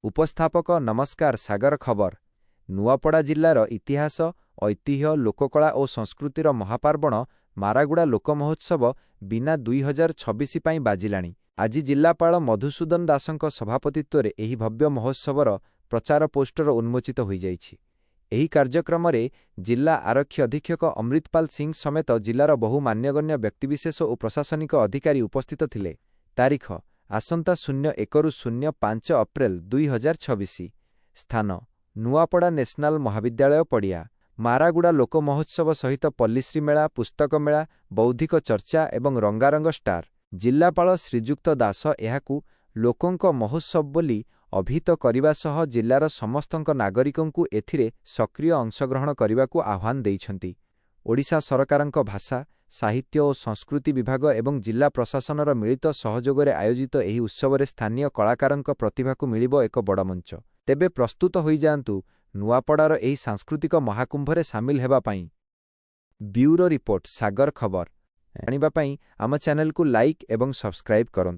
उपस्थापक नमस्कार सागर खबर नुआपड़ा जिल्लार इतिहास ऐतिह्य लोककला और संस्कृतिर महापार्वण मारागुड़ा लोकमहोत्सव बिना 2026 ପାଇଁ बाजिलाणी। आज जिल्लापाल मधुसूदन दासଙ୍କ सभापतित्वरे एही भव्य महोत्सवर प्रचार पोस्टर उन्मोचित हो जाइछि। एही कार्यक्रमरे जिल्ला आरक्षी अधीक्षक अमृतपाल सिंह समेत जिल्लार बहु मान्यगण्य व्यक्तिविशेष और प्रशासनिक अधिकारी उपस्थित थिले। तारीख आसंता 01 अप्रैल 2026। स्थान नुआपड़ा नेशनल महाविद्यालय पड़िया। मारागुड़ा लोक महोत्सव सहित पल्लीश्री मेला, पुस्तक मेला, बौद्धिक चर्चा एवं रंगारंग स्टार। जिल्लापाल श्रीजुक्त दास एहाकू लोकंक महोत्सव बोली अभिहित करने सह जिल्लार समस्तंक नागरिकंकु एथिरे सक्रिय अंशग्रहण करने आह्वान देइछन्ति। ओडिशा सरकारंक भाषा साहित्य और संस्कृति विभाग एवं जिला प्रशासनर मिलित सहयोगरे आयोजित एही उत्सवरे स्थानीय कलाकारंक प्रतिभाकु मिलिबो एक बड़ मंच। तेबे प्रस्तुत होई जांतु नुआपड़ार एही सांस्कृतिक महाकुंभरे सामिल हेबा पई। ब्यूरो रिपोर्ट सागर खबर। जानिबा पई आम चैनल को लाइक एवं सब्सक्राइब करंतु।